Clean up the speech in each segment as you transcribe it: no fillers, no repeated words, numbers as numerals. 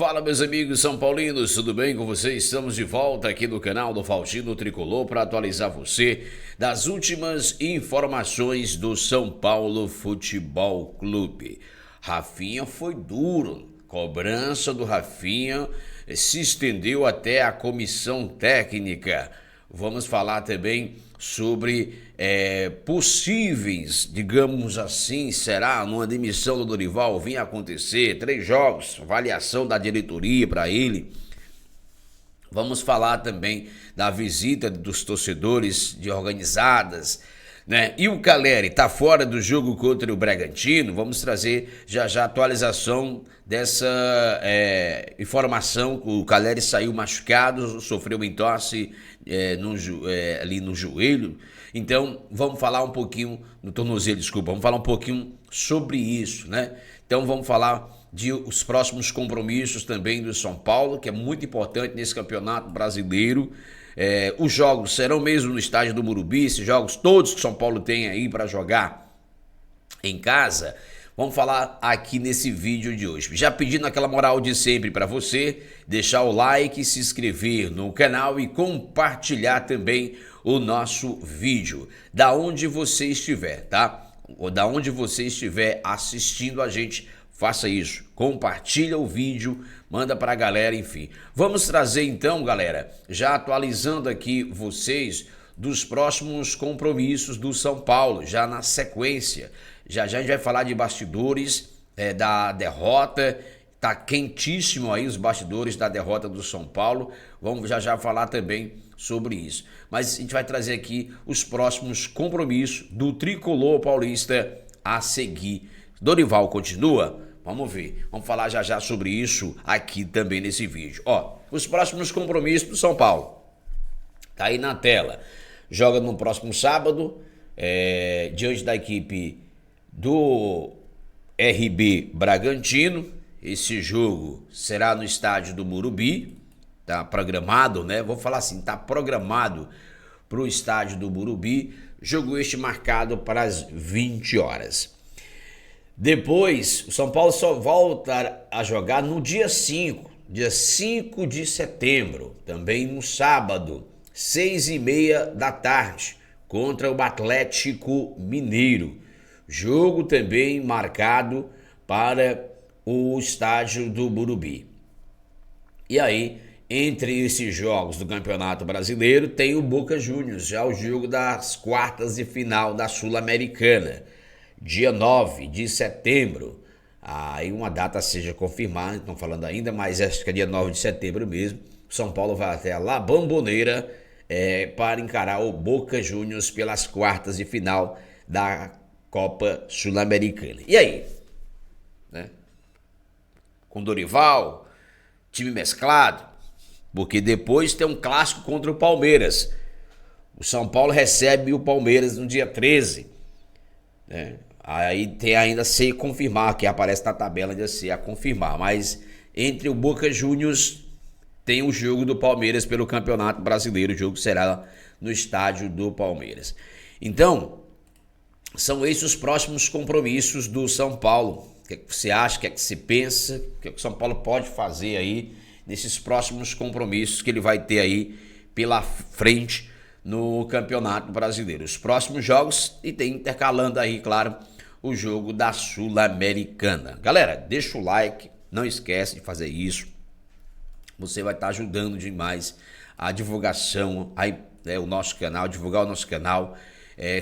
Fala, meus amigos São Paulinos, tudo bem com vocês? Estamos de volta aqui no canal do Faustino Tricolor para atualizar você das últimas informações do São Paulo Futebol Clube. Rafinha foi duro, cobrança do Rafinha se estendeu até a comissão técnica. Vamos falar também sobre possíveis, digamos assim, será numa demissão do Dorival vir acontecer, 3 jogos, avaliação da diretoria para ele. Vamos falar também da visita dos torcedores de organizadas, né? E o Caleri está fora do jogo contra o Bragantino. Vamos trazer já a atualização dessa informação. O Caleri saiu machucado, sofreu entorse ali no joelho. Então vamos falar um pouquinho, no tornozelo, desculpa, vamos falar um pouquinho sobre isso, né? Então vamos falar de os próximos compromissos também do São Paulo, que é muito importante nesse campeonato brasileiro. Os jogos serão mesmo no estádio do Morumbi, esses jogos todos que o São Paulo tem aí para jogar em casa. Vamos falar aqui nesse vídeo de hoje. Já pedindo aquela moral de sempre para você, deixar o like, se inscrever no canal e compartilhar também o nosso vídeo, da onde você estiver, tá? Ou da onde você estiver assistindo a gente, faça isso, compartilha o vídeo, manda pra galera, enfim. Vamos trazer então, galera, já atualizando aqui vocês dos próximos compromissos do São Paulo, já na sequência. Já a gente vai falar de bastidores da derrota, tá quentíssimo aí os bastidores da derrota do São Paulo. Vamos já falar também sobre isso. Mas a gente vai trazer aqui os próximos compromissos do Tricolor Paulista a seguir. Dorival continua? Vamos ver. Vamos falar já sobre isso aqui também nesse vídeo. Ó, os próximos compromissos do São Paulo. Tá aí na tela. Joga no próximo sábado, diante da equipe do RB Bragantino. Esse jogo será no estádio do Morumbi. Tá programado, né? Vou falar assim, tá programado para o estádio do Morumbi. Jogo este marcado para as 20 horas. Depois, o São Paulo só volta a jogar no dia 5 de setembro, também no sábado, 6h30 da tarde, contra o Atlético Mineiro. Jogo também marcado para o estádio do Morumbi. E aí, entre esses jogos do Campeonato Brasileiro, tem o Boca Juniors, já o jogo das quartas de final da Sul-Americana. Dia 9 de setembro, aí uma data seja confirmada, estão falando ainda, mas acho que é dia 9 de setembro mesmo. São Paulo vai até a La Bombonera para encarar o Boca Juniors pelas quartas de final da Copa Sul-Americana. E aí? Né? Com Dorival, time mesclado, porque depois tem um clássico contra o Palmeiras. O São Paulo recebe o Palmeiras no dia 13, né? Aí tem ainda se confirmar, que aparece na tabela de se a confirmar. Mas entre o Boca Juniors tem o jogo do Palmeiras pelo Campeonato Brasileiro. O jogo será no estádio do Palmeiras. Então, são esses os próximos compromissos do São Paulo. O que é que você acha, o que é que você pensa, o que é que o São Paulo pode fazer aí nesses próximos compromissos que ele vai ter aí pela frente no Campeonato Brasileiro. Os próximos jogos e tem intercalando aí, claro, o jogo da Sul-Americana. Galera, deixa o like, não esquece de fazer isso. Você vai estar ajudando demais a divulgação, aí, o nosso canal, divulgar o nosso canal.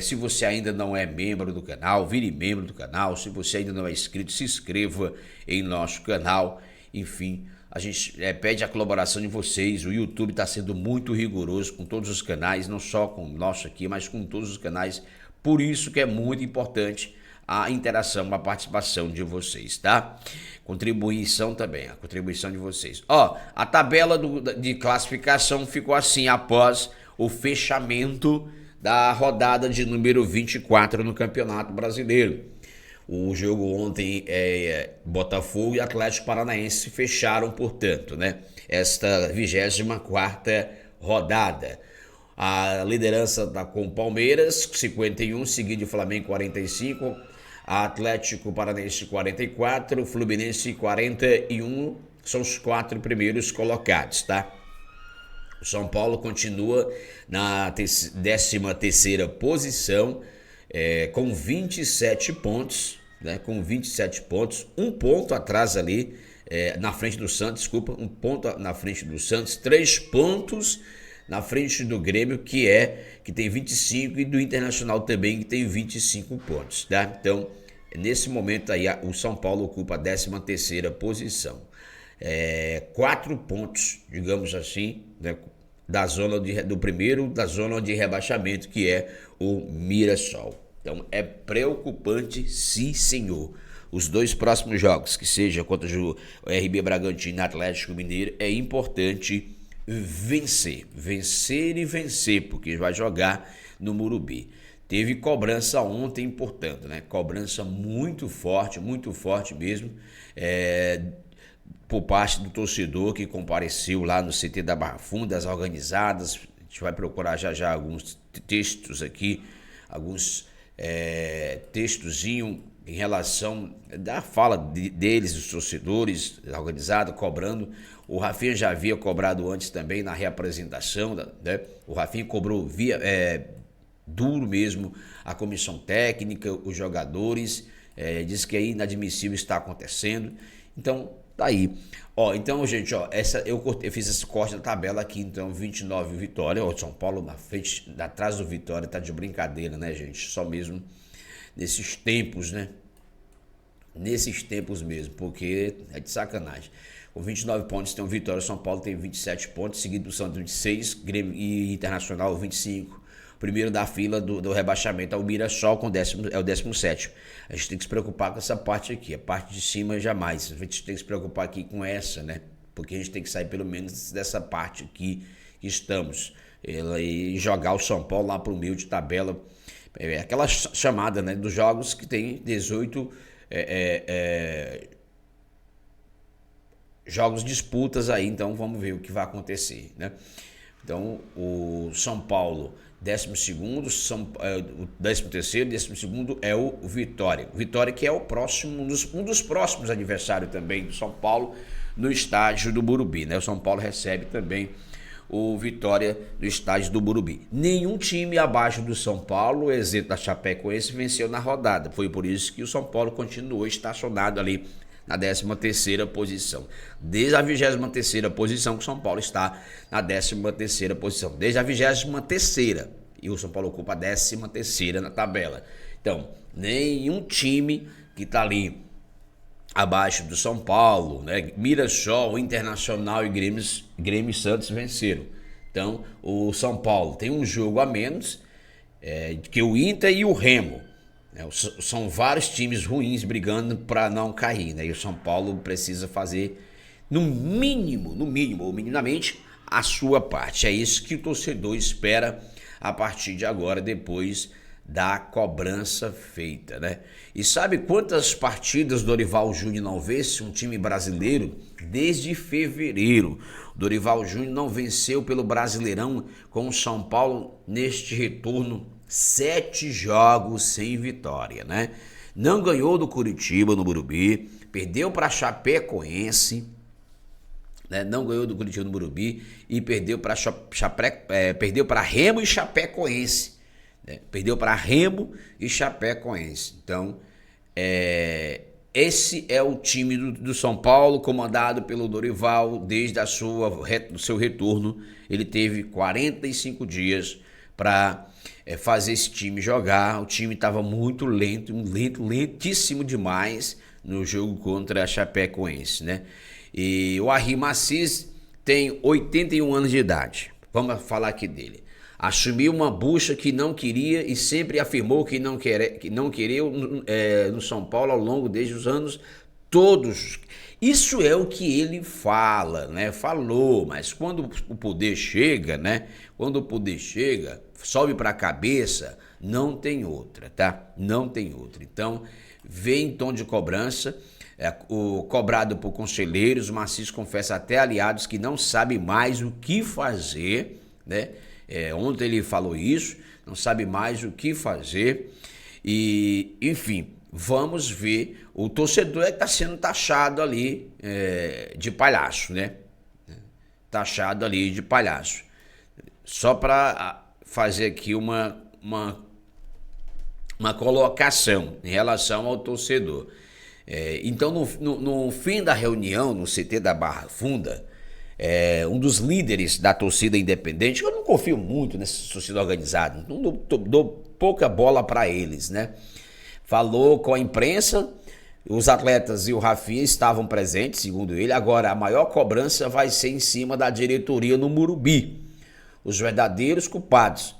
Se você ainda não é membro do canal, vire membro do canal. Se você ainda não é inscrito, se inscreva em nosso canal. Enfim, a gente pede a colaboração de vocês. O YouTube está sendo muito rigoroso com todos os canais, não só com o nosso aqui, mas com todos os canais. Por isso que é muito importante a interação, a participação de vocês, tá? Contribuição também, a contribuição de vocês. Ó, a tabela de classificação ficou assim após o fechamento da rodada de número 24 no Campeonato Brasileiro. O jogo ontem, Botafogo e Atlético Paranaense fecharam, portanto, né, esta 24ª rodada. A liderança está com o Palmeiras, 51, seguido de Flamengo, 45, Atlético Paranaense, 44, Fluminense, 41, são os 4 primeiros colocados, tá? O São Paulo continua na 13ª posição, com 27 pontos, né? Com 27 pontos, um ponto atrás ali, na frente do Santos, desculpa, um ponto na frente do Santos, 3 pontos na frente do Grêmio, que tem 25, e do Internacional também, que tem 25 pontos, tá? Então, nesse momento aí, o São Paulo ocupa a 13ª posição. 4 pontos, digamos assim, né, da zona do primeiro, da zona de rebaixamento, que é o Mirassol. Então é preocupante, sim senhor. Os 2 próximos jogos, que seja contra o RB Bragantino e Atlético Mineiro, é importante vencer, porque vai jogar no Morumbi. Teve cobrança ontem, portanto, né? Cobrança muito forte mesmo, por parte do torcedor que compareceu lá no CT da Barra Funda, as organizadas. A gente vai procurar já alguns textos aqui, alguns textozinho em relação da fala deles, dos torcedores, da organizada, cobrando. O Rafinha já havia cobrado antes também na reapresentação, né? O Rafinha cobrou duro mesmo a comissão técnica, os jogadores, diz que é inadmissível está acontecendo. Então, tá aí. Então, gente, eu fiz esse corte da tabela aqui, então, 29 Vitória, o São Paulo na frente, atrás do Vitória, tá de brincadeira, né, gente? Só mesmo nesses tempos, né? Nesses tempos mesmo, porque é de sacanagem. Com 29 pontos tem o Vitória, o São Paulo tem 27 pontos, seguido do Santos 26, Grêmio e Internacional 25. Primeiro da fila do rebaixamento é o Mirassol, é o 17º. A gente tem que se preocupar com essa parte aqui, a parte de cima jamais. A gente tem que se preocupar aqui com essa, né? Porque a gente tem que sair pelo menos dessa parte aqui que estamos. E jogar o São Paulo lá para o meio de tabela. Aquela chamada, né, dos jogos que tem 18 jogos, disputas aí, então vamos ver o que vai acontecer, né? Então, o São Paulo, 12º, o 13º, 12º é o Vitória. O Vitória que é o próximo, um dos próximos adversários também do São Paulo no estádio do Morumbi, né? O São Paulo recebe também o Vitória no estádio do Morumbi. Nenhum time abaixo do São Paulo, exceto da Chapecoense, venceu na rodada. Foi por isso que o São Paulo continuou estacionado ali na 13ª posição. Desde a 23ª posição que o São Paulo está na 13ª posição. Desde a 23ª. E o São Paulo ocupa a 13ª na tabela. Então, nenhum time que está ali abaixo do São Paulo, né? Mirassol, Internacional e Grêmio e Santos venceram. Então, o São Paulo tem um jogo a menos que o Inter e o Remo. São vários times ruins brigando para não cair, né? E o São Paulo precisa fazer, no mínimo, ou minimamente, a sua parte. É isso que o torcedor espera a partir de agora, depois da cobrança feita, né? E sabe quantas partidas Dorival Júnior não vence um time brasileiro? Desde fevereiro. Dorival Júnior não venceu pelo Brasileirão com o São Paulo neste retorno, 7 jogos sem vitória, né? Não ganhou do Curitiba no Morumbi, perdeu para Chapecoense, né? Não ganhou do Curitiba no Morumbi e perdeu para Remo e Chapecoense. Perdeu para Remo e Chapecoense. Então, esse é o time do São Paulo, comandado pelo Dorival. Desde o seu retorno, ele teve 45 dias para fazer esse time jogar. O time estava muito lentíssimo demais no jogo contra a Chapecoense, né? E o Arrim Assis tem 81 anos de idade. Vamos falar aqui dele. Assumiu uma bucha que não queria e sempre afirmou que não queria no São Paulo ao longo desde os anos todos. Isso é o que ele fala, né? Falou, mas quando o poder chega, né? Quando o poder chega, sobe para a cabeça, não tem outra, tá? Não tem outra. Então, vem em tom de cobrança, cobrado por conselheiros. O Assis confessa até aliados que não sabe mais o que fazer, né? Ontem ele falou isso, não sabe mais o que fazer e, enfim, vamos ver, o torcedor é que está sendo taxado ali de palhaço, né? Taxado ali de palhaço. Só para fazer aqui uma colocação em relação ao torcedor. Então, no fim da reunião, no CT da Barra Funda, um dos líderes da torcida independente, eu não confio muito nessa torcida organizada, não dou pouca bola para eles, né? Falou com a imprensa, os atletas e o Rafinha estavam presentes, segundo ele. Agora, a maior cobrança vai ser em cima da diretoria no Morumbi. Os verdadeiros culpados.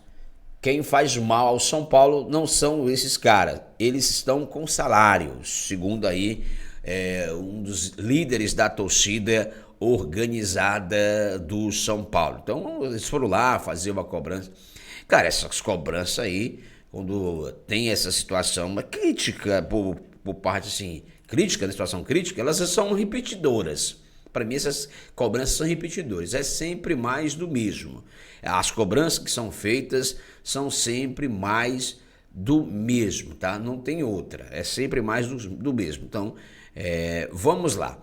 Quem faz mal ao São Paulo não são esses caras. Eles estão com salários, segundo aí um dos líderes da torcida organizada do São Paulo. Então, eles foram lá fazer uma cobrança. Cara, essas cobranças aí, quando tem essa situação, uma crítica por parte assim, crítica, da situação crítica, elas são repetidoras. Para mim, essas cobranças são repetidoras. É sempre mais do mesmo. As cobranças que são feitas são sempre mais do mesmo, tá? Não tem outra. É sempre mais do mesmo. Então, vamos lá.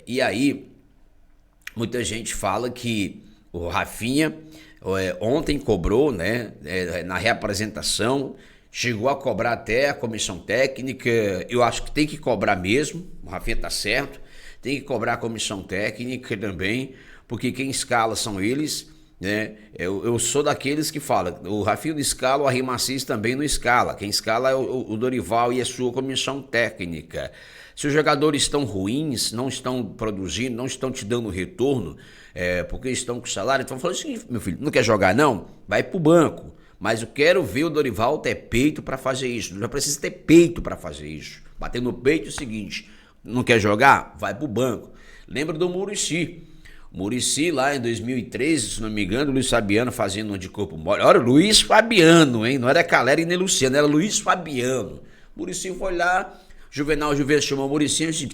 E aí, muita gente fala que o Rafinha ontem cobrou, né? Na reapresentação, chegou a cobrar até a comissão técnica. Eu acho que tem que cobrar mesmo. O Rafinha tá certo. Tem que cobrar a comissão técnica também, porque quem escala são eles, né? Eu sou daqueles que falam, o Rafinha não escala, o Arrim Assis também não escala. Quem escala é o Dorival e a sua comissão técnica. Se os jogadores estão ruins, não estão produzindo, não estão te dando retorno, porque estão com salário, então falando assim, meu filho, não quer jogar não? Vai pro banco. Mas eu quero ver o Dorival ter peito para fazer isso. Não precisa ter peito para fazer isso. Bater no peito é o seguinte: não quer jogar? Vai pro banco. Lembra do Muricy. O Muricy lá em 2013, se não me engano, o Luiz Fabiano fazendo um de corpo mole. Olha, Luiz Fabiano, hein? Não era Caleri nem Luciano, era Luiz Fabiano. O Muricy foi lá, Juvenal chamou o Muricy e disse,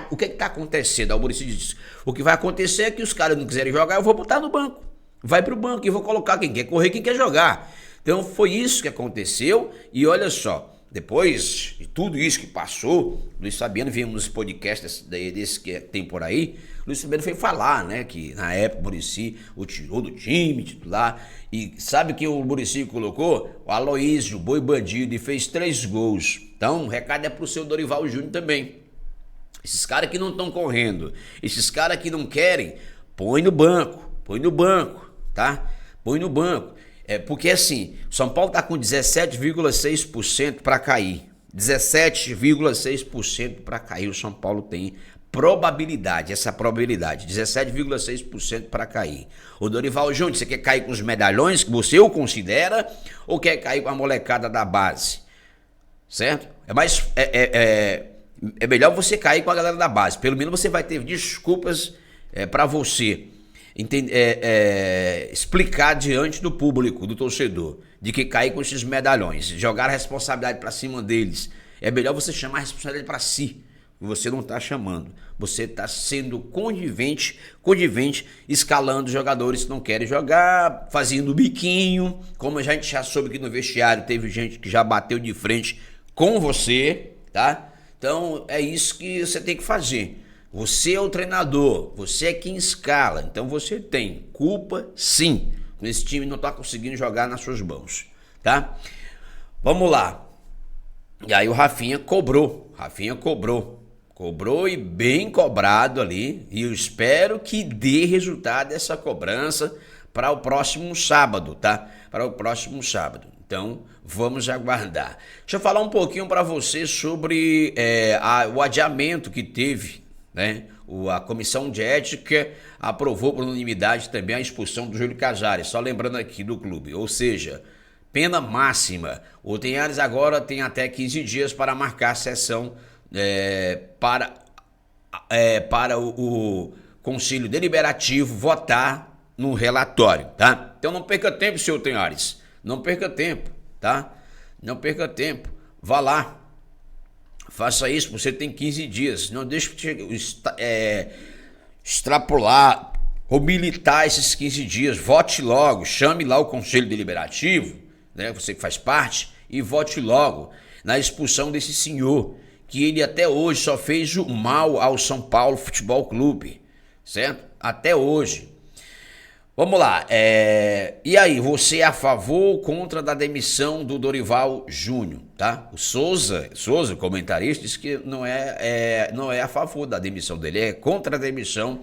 o que tá acontecendo? Aí o Muricy disse, o que vai acontecer é que os caras não quiserem jogar, eu vou botar no banco. Vai pro banco e vou colocar quem quer correr, quem quer jogar. Então foi isso que aconteceu e olha só. Depois de tudo isso que passou, Luiz Fabiano, vimos nos podcasts desse que tem por aí, Luiz Fabiano foi falar, né, que na época o Muricy o tirou do time titular, e sabe quem o Muricy colocou? O Aloísio, Boi Bandido, e fez 3 gols. Então o recado é pro seu Dorival Júnior também. Esses caras que não estão correndo, esses caras que não querem, põe no banco, tá? Põe no banco. Porque assim, São Paulo está com 17,6% para cair. 17,6% para cair. O São Paulo tem probabilidade, essa probabilidade, 17,6% para cair. O Dorival Júnior, você quer cair com os medalhões que você o considera ou quer cair com a molecada da base? Certo? É melhor você cair com a galera da base. Pelo menos você vai ter desculpas para você explicar diante do público, do torcedor, de que cair com esses medalhões, jogar a responsabilidade para cima deles. É melhor você chamar a responsabilidade para si. Você não está chamando, você está sendo conivente, escalando jogadores que não querem jogar, fazendo biquinho, como a gente já soube que no vestiário teve gente que já bateu de frente com você, tá? Então é isso que você tem que fazer. Você é o treinador, você é quem escala, então você tem culpa sim, esse time não está conseguindo jogar nas suas mãos, tá? Vamos lá. E aí o Rafinha cobrou e bem cobrado ali, e eu espero que dê resultado essa cobrança para o próximo sábado, tá? Para o próximo sábado. Então, vamos aguardar. Deixa eu falar um pouquinho para você sobre o adiamento que teve, né? A comissão de ética aprovou por unanimidade também a expulsão do Júlio Casares, só lembrando aqui do clube, ou seja, pena máxima. O Tenhares agora tem até 15 dias para marcar a sessão para o Conselho Deliberativo votar no relatório, tá? Então não perca tempo, senhor Tenhares, não perca tempo, tá? Não perca tempo, vá lá. Faça isso, você tem 15 dias. Não deixe extrapolar ou militar esses 15 dias. Vote logo, chame lá o Conselho Deliberativo, né? Você que faz parte, e vote logo. na expulsão desse senhor, que ele até hoje só fez o mal ao São Paulo Futebol Clube, certo? Até hoje. Vamos lá, e aí, você é a favor ou contra da demissão do Dorival Júnior, tá? O Souza, comentarista, disse que não é a favor da demissão dele, é contra a demissão.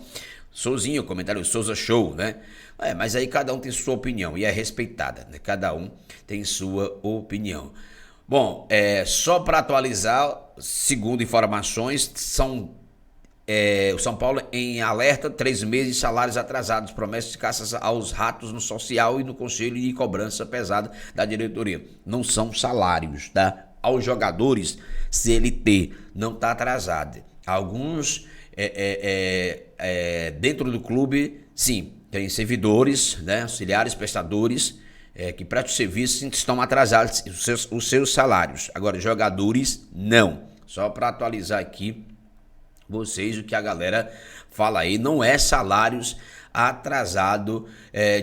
Souzinho, comentário Souza Show, né? Mas aí cada um tem sua opinião e é respeitada, né? Cada um tem sua opinião. Bom, só para atualizar, segundo informações, o São Paulo em alerta, 3 meses de salários atrasados, promessas de caças aos ratos no social e no conselho e cobrança pesada da diretoria. Não são salários, tá? Aos jogadores, CLT não está atrasado. Alguns dentro do clube, sim, tem servidores, né, auxiliares, prestadores, que prestam serviço estão atrasados os seus salários. Agora, jogadores, não. Só para atualizar aqui vocês o que a galera fala aí, não é salários atrasado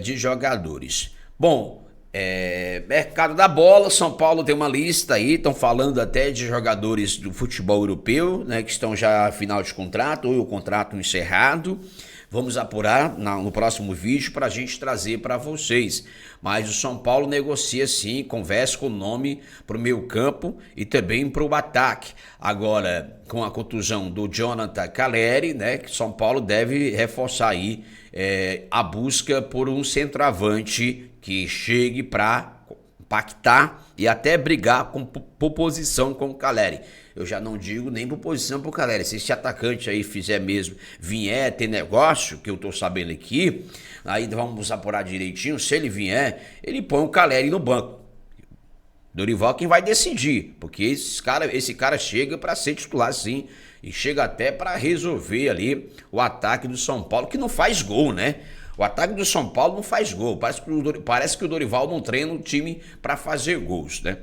de jogadores. Bom, mercado da bola, São Paulo tem uma lista aí, estão falando até de jogadores do futebol europeu, né, que estão já final de contrato ou o contrato encerrado. Vamos apurar no próximo vídeo para a gente trazer para vocês. Mas o São Paulo negocia sim, conversa com o nome para o meio campo e também para o ataque. Agora, com a contusão do Jonathan Calleri, né, que São Paulo deve reforçar aí a busca por um centroavante que chegue para pactar e até brigar por posição com o Calleri. Eu já não digo nem por posição pro Calleri. Se esse atacante aí vier ter negócio, que eu tô sabendo aqui, aí vamos apurar direitinho. Se ele vier, ele põe o Calleri no banco. Dorival quem vai decidir, porque esse cara chega para ser titular sim, e chega até para resolver ali o ataque do São Paulo, que não faz gol, né? O ataque do São Paulo não faz gol. Parece que o Dorival não treina o time para fazer gols, né?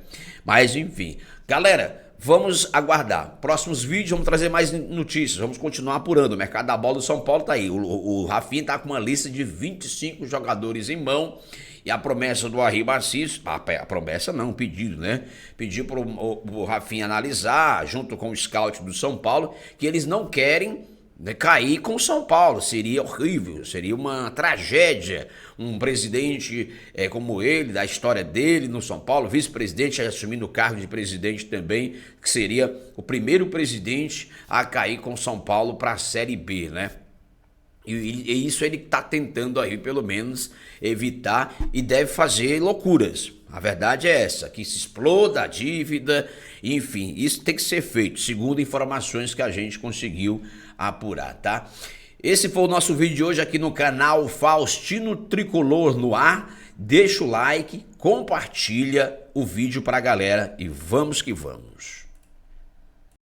Mas enfim, galera, vamos aguardar. Próximos vídeos, vamos trazer mais notícias. Vamos continuar apurando. O mercado da bola do São Paulo tá aí. O Rafinha tá com uma lista de 25 jogadores em mão. E a promessa do Arriba Assis, a promessa não, pedido, né? Pediu para o Rafinha analisar, junto com o scout do São Paulo, que eles não querem cair com o São Paulo. Seria horrível, seria uma tragédia um presidente como ele, da história dele no São Paulo, vice-presidente assumindo o cargo de presidente também, que seria o primeiro presidente a cair com o São Paulo para a Série B, né? E isso ele está tentando aí, pelo menos, evitar e deve fazer loucuras. A verdade é essa, que se exploda a dívida, enfim, isso tem que ser feito, segundo informações que a gente conseguiu apurar, tá? Esse foi o nosso vídeo de hoje aqui no canal Faustino Tricolor no ar. Deixa o like, compartilha o vídeo pra galera e vamos que vamos.